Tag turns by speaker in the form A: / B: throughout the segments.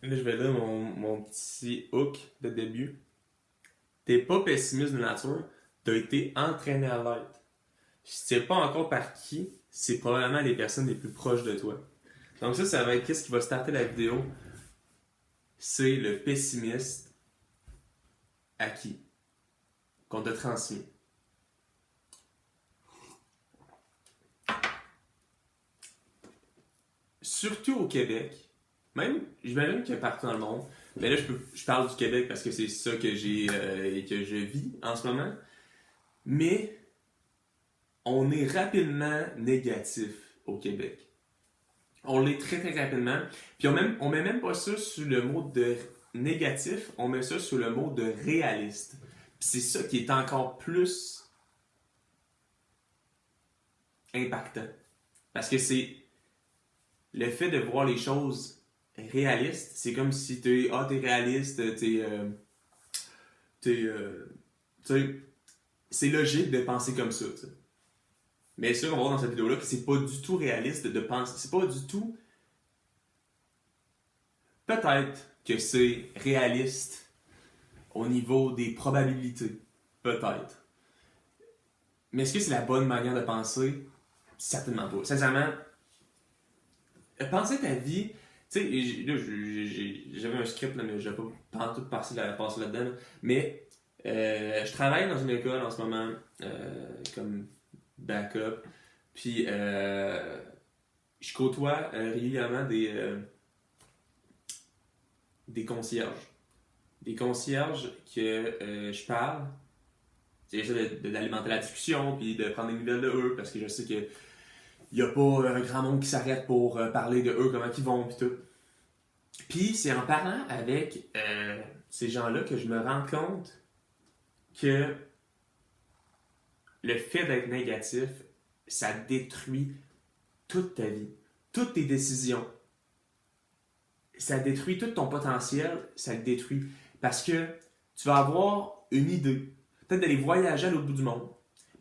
A: Là, je vais là mon petit hook de début. T'es pas pessimiste de nature, t'as été entraîné à l'être. Si tu sais pas encore par qui, c'est probablement les personnes les plus proches de toi. Donc ça va être qu'est-ce qui va starter la vidéo. C'est le pessimiste acquis qu'on t'a transmis. Surtout au Québec, même, j'imagine que partout dans le monde, mais là, je parle du Québec parce que c'est ça que que je vis en ce moment. Mais on est rapidement négatif au Québec. On l'est très très rapidement. Puis on met même pas ça sous le mot de négatif, on met ça sous le mot de réaliste. Puis c'est ça qui est encore plus impactant. Parce que c'est le fait de voir les choses réalistes, c'est comme si t'es réaliste, c'est logique de penser comme ça. T'sais. Mais sûr, on va voir dans cette vidéo-là que c'est pas du tout réaliste de penser. C'est pas du tout. Peut-être que c'est réaliste au niveau des probabilités. Peut-être. Mais est-ce que c'est la bonne manière de penser? Certainement pas. Sincèrement, penser ta vie. Tu sais, là, j'avais un script, là, mais je vais pas tout passer là-dedans. Là. Mais je travaille dans une école en ce moment comme backup. Puis je côtoie régulièrement des concierges. Des concierges que je parle. J'essaie d'alimenter la discussion, puis de prendre des nouvelles de eux, parce que je sais que il n'y a pas un grand monde qui s'arrête pour parler de eux, comment ils vont, puis tout. Puis c'est en parlant avec ces gens-là que je me rends compte que le fait d'être négatif, ça détruit toute ta vie, toutes tes décisions. Ça détruit tout ton potentiel, ça le détruit. Parce que tu vas avoir une idée, peut-être d'aller voyager à l'autre bout du monde.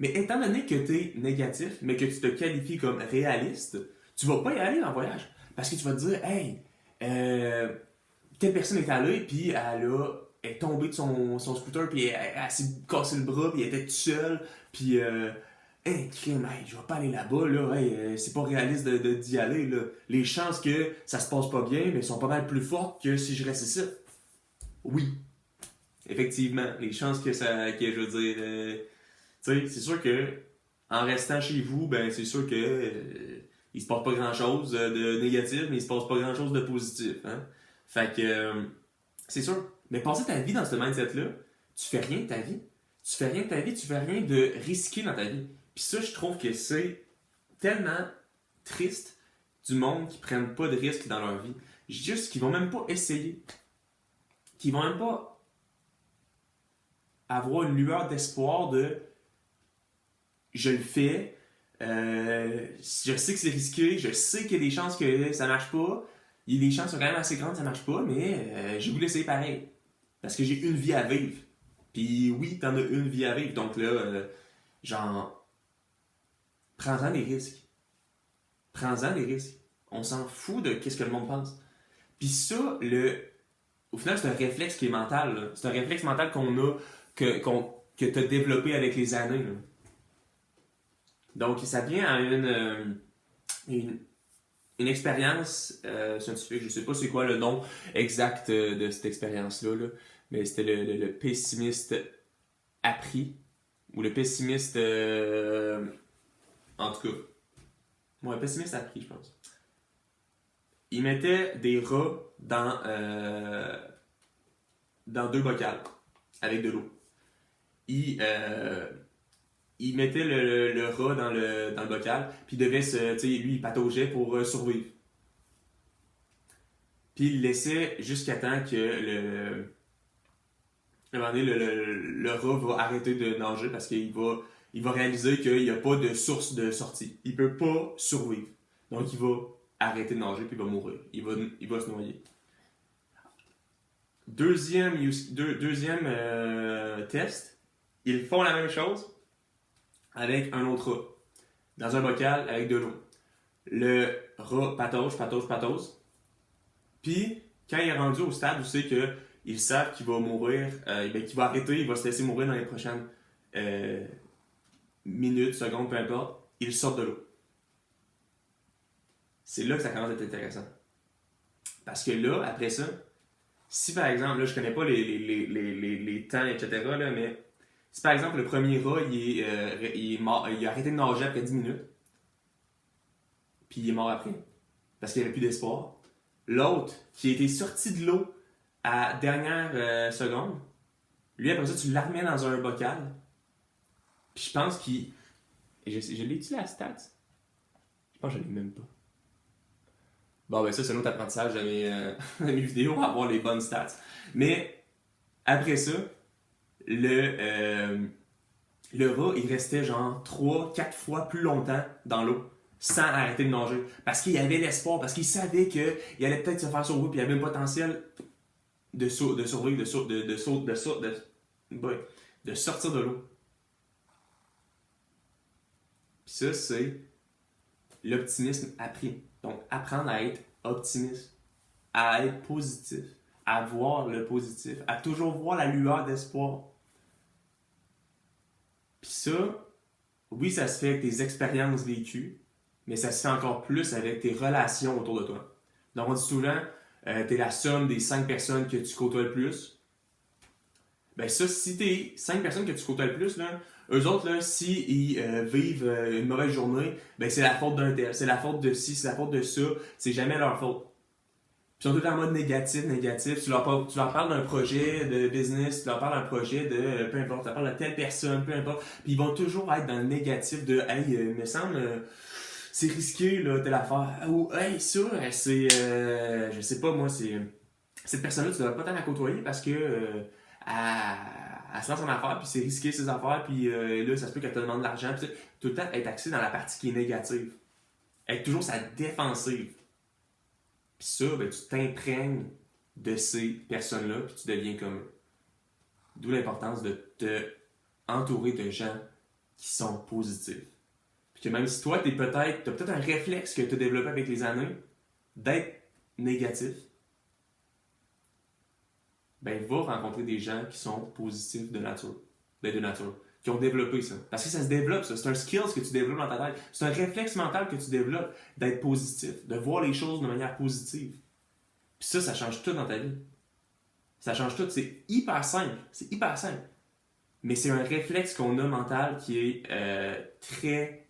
A: Mais étant donné que tu es négatif, mais que tu te qualifies comme réaliste, tu vas pas y aller dans le voyage. Parce que tu vas te dire, hey, telle personne est allée, puis elle est tombée de son scooter, puis elle s'est cassé le bras, puis elle était toute seule, puis hey, crime, hey, je vais pas aller là-bas, là, hey, c'est pas réaliste d'y aller, là. Les chances que ça se passe pas bien, mais sont pas mal plus fortes que si je reste ici. Oui, effectivement, les chances que je veux dire, tu sais, c'est sûr que en restant chez vous, ben c'est sûr que il se passe pas grand-chose de négatif, mais il se passe pas grand-chose de positif, hein. Fait que c'est sûr. Mais passer ta vie dans ce mindset-là, tu fais rien de ta vie. Tu fais rien de ta vie, tu fais rien de risqué dans ta vie. Puis ça, je trouve que c'est tellement triste du monde qui prennent pas de risques dans leur vie. Juste qu'ils vont même pas essayer. Qu'ils vont même pas avoir une lueur d'espoir de je le fais, je sais que c'est risqué, je sais qu'il y a des chances que ça marche pas. Les chances sont quand même assez grandes que ça marche pas, mais je vais vous laisser pareil. Parce que j'ai une vie à vivre. Puis oui, t'en as une vie à vivre. Donc là, genre, prends-en des risques. Prends-en des risques. On s'en fout de qu'est-ce que le monde pense. Puis ça, au final, c'est un réflexe qui est mental. Là. C'est un réflexe mental qu'on a, que tu as développé avec les années. Là. Donc, ça vient à une expérience scientifique. Je ne sais pas c'est quoi le nom exact de cette expérience-là, là, mais c'était le pessimiste appris, ou le pessimiste... en tout cas, ouais, pessimiste appris, je pense. Il mettait des rats dans deux bocals avec de l'eau. Il mettait le rat dans le bocal, puis il devait lui, il pataugeait pour survivre. Puis il laissait jusqu'à temps que à un moment donné, le rat va arrêter de nager parce qu'il va réaliser qu'il n'y a pas de source de sortie. Il peut pas survivre. Donc il va arrêter de nager puis il va mourir. Il va se noyer. Deuxième test, ils font la même chose avec un autre rat dans un bocal avec de l'eau. Le rat patauge. Puis Quand il est rendu au stade où c'est que ils savent qu'il va mourir, qu'il va arrêter, il va se laisser mourir dans les prochaines minutes, secondes, peu importe, il sort de l'eau. C'est là que ça commence à être intéressant. Parce que là, après ça, si par exemple, là je connais pas les temps, etc., là, mais si par exemple le premier rat, il est mort, il a arrêté de nager après 10 minutes, puis il est mort après, parce qu'il n'y avait plus d'espoir. L'autre, qui a été sorti de l'eau à dernière seconde, lui après ça, tu la remets dans un bocal, puis je pense qu'il... Je l'ai-tu la stat? Je pense que je l'ai même pas. Bon, ben ça, c'est un autre apprentissage de de mes vidéos, avoir les bonnes stats. Mais, après ça, le rat, il restait genre 3-4 fois plus longtemps dans l'eau, sans arrêter de nager. Parce qu'il avait l'espoir, parce qu'il savait qu'il allait peut-être se faire sauver, puis il avait un potentiel de survivre, de sortir de l'eau. Puis ça, c'est l'optimisme appris. Donc, apprendre à être optimiste, à être positif, à voir le positif, à toujours voir la lueur d'espoir. Puis ça, oui, ça se fait avec tes expériences vécues, mais ça se fait encore plus avec tes relations autour de toi. Donc, on dit souvent, t'es la somme des 5 personnes que tu côtoies le plus. Ben ça, si t'es 5 personnes que tu côtoies le plus, là, eux autres, là, s'ils vivent une mauvaise journée, ben c'est la faute d'un tel, c'est la faute de ci, c'est la faute de ça, c'est jamais leur faute. Puis ils sont tout le temps en mode négatif. Tu leur parles d'un projet de business, tu leur parles d'un projet de peu importe, tu leur parles de telle personne, peu importe. Puis ils vont toujours être dans le négatif de hey, il me semble, c'est risqué, là, telle affaire. Ou hey, ça, c'est. Je sais pas, moi, c'est. Cette personne-là, tu devrais pas tant la côtoyer parce que. Elle se lance en affaires, puis c'est risqué ses affaires, puis là, ça se peut qu'elle te demande de l'argent. Puis tout le temps, être axé dans la partie qui est négative. Être toujours sa défensive. Puis ça, ben, tu t'imprègnes de ces personnes-là, puis tu deviens comme eux. D'où l'importance de te entourer de gens qui sont positifs. Puis que même si toi, t'as peut-être un réflexe que tu as développé avec les années d'être négatif, ben va rencontrer des gens qui sont positifs de nature, qui ont développé ça. Parce que ça se développe, ça. C'est un skill que tu développes dans ta tête. C'est un réflexe mental que tu développes d'être positif, de voir les choses de manière positive. Puis ça change tout dans ta vie. Ça change tout. C'est hyper simple. C'est hyper simple. Mais c'est un réflexe qu'on a mental qui est très...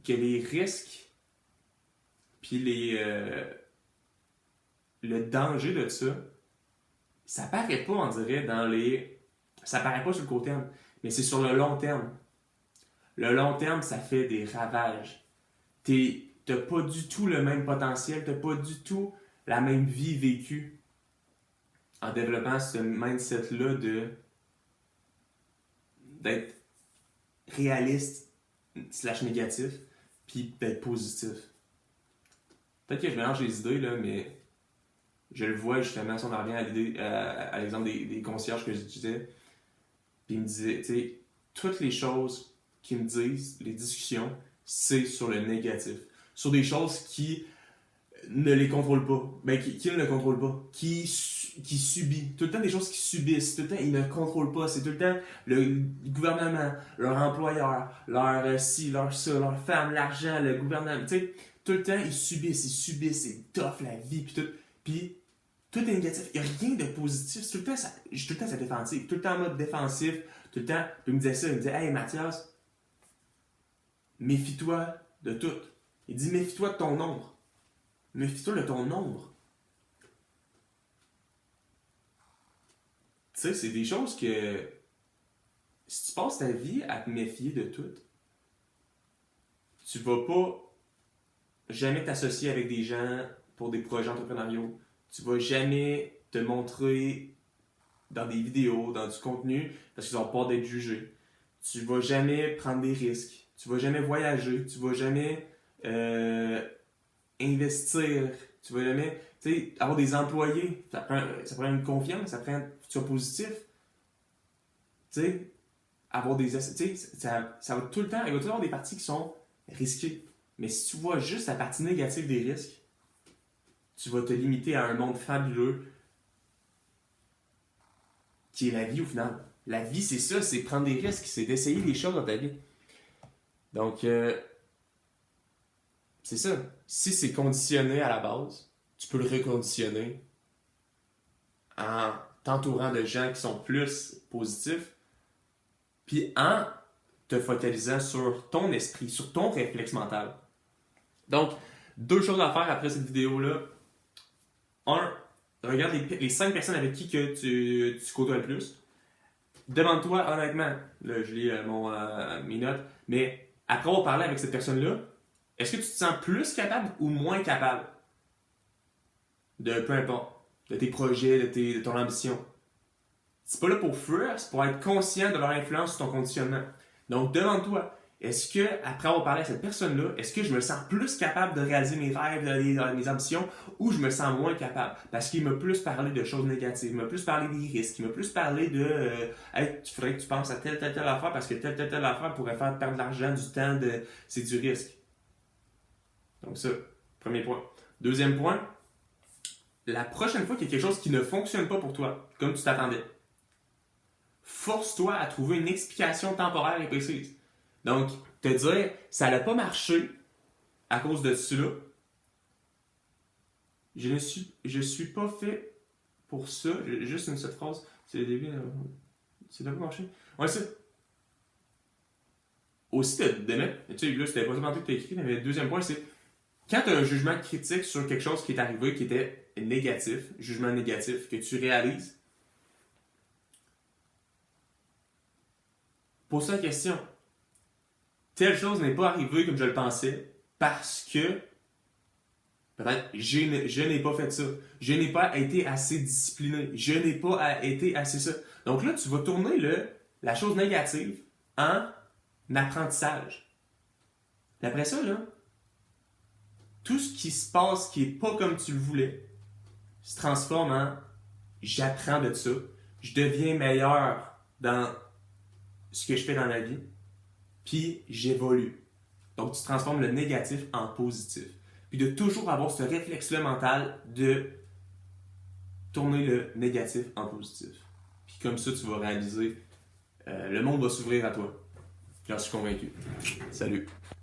A: que les risques puis le danger de ça paraît pas, on dirait, ça paraît pas sur le court terme, mais c'est sur le long terme. Le long terme, ça fait des ravages. T'as pas du tout le même potentiel, t'as pas du tout la même vie vécue en développant ce mindset-là d'être réaliste / négatif, puis d'être positif. Peut-être que je mélange les idées, là, mais je le vois justement si on en revient à l'exemple des concierges que je disais. Puis il me disait, tu sais, toutes les choses qu'ils me disent, les discussions, c'est sur le négatif. Sur des choses qui ne les contrôlent pas. Ben, qui ne le contrôlent pas. Qui subit. Tout le temps des choses qui subissent. Tout le temps, ils ne contrôlent pas. C'est tout le temps le gouvernement, leur employeur, leur ci, leur ça, leur femme, l'argent, le gouvernement. Tu sais, tout le temps, ils subissent, c'est tough la vie, puis tout est négatif. Il n'y a rien de positif. Tout le temps, je suis tout le temps sa défensive. Tout le temps en mode défensif. Tout le temps, puis il me disait ça. Il me disait, hey Mathias, méfie-toi de tout. Il dit, méfie-toi de ton ombre. Méfie-toi de ton ombre. Tu sais, c'est des choses que si tu passes ta vie à te méfier de tout, tu vas pas jamais t'associer avec des gens pour des projets entrepreneuriaux. Tu vas jamais te montrer dans des vidéos, dans du contenu, parce qu'ils ont peur d'être jugés. Tu vas jamais prendre des risques. Tu vas jamais voyager. Tu vas jamais investir. Tu vas jamais, tu sais, avoir des employés. Ça prend une confiance, ça prend que tu sois positif. Tu sais, avoir des... Tu sais, ça va tout le temps... Il va toujours avoir des parties qui sont risquées. Mais si tu vois juste la partie négative des risques, tu vas te limiter à un monde fabuleux qui est la vie au final. La vie, c'est ça, c'est prendre des risques, c'est d'essayer des choses dans ta vie. Donc, c'est ça. Si c'est conditionné à la base, tu peux le reconditionner en t'entourant de gens qui sont plus positifs, puis en te focalisant sur ton esprit, sur ton réflexe mental. Donc, 2 choses à faire après cette vidéo-là. 1, regarde les 5 personnes avec qui que tu côtoies le plus. Demande-toi honnêtement, là je lis mes notes, mais après avoir parlé avec cette personne-là, est-ce que tu te sens plus capable ou moins capable de peu importe, de tes projets, de ton ambition? C'est pas là pour fuir, c'est pour être conscient de leur influence sur ton conditionnement. Donc demande-toi, est-ce que, après avoir parlé à cette personne-là, est-ce que je me sens plus capable de réaliser mes rêves, mes ambitions, ou je me sens moins capable? Parce qu'il m'a plus parlé de choses négatives, il m'a plus parlé des risques, il m'a plus parlé de hey, il faudrait que tu penses à telle affaire parce que telle affaire pourrait faire perdre de l'argent, du temps, c'est du risque. Donc ça, premier point. Deuxième point, la prochaine fois qu'il y a quelque chose qui ne fonctionne pas pour toi, comme tu t'attendais, force-toi à trouver une explication temporaire et précise. Donc, te dire, ça n'a pas marché à cause de cela. Je suis pas fait pour ça. Juste cette phrase, c'est le début. Ça n'a pas marché. Ouais, ça. Aussi, de mettre, tu sais, là, c'était pas ça que tu as écrit, mais le deuxième point, c'est quand tu as un jugement critique sur quelque chose qui est arrivé, qui était négatif, jugement négatif, que tu réalises, pose la question. Telle chose n'est pas arrivée comme je le pensais parce que peut-être je n'ai pas fait ça. Je n'ai pas été assez discipliné. Je n'ai pas été assez ça. Donc là, tu vas tourner la chose négative en apprentissage. Et après ça, là, tout ce qui se passe qui n'est pas comme tu le voulais se transforme en j'apprends de ça. Je deviens meilleur dans ce que je fais dans la vie. Puis j'évolue. Donc tu transformes le négatif en positif. Puis de toujours avoir ce réflexe-là mental de tourner le négatif en positif. Puis comme ça, tu vas réaliser, le monde va s'ouvrir à toi. J'en suis convaincu. Salut.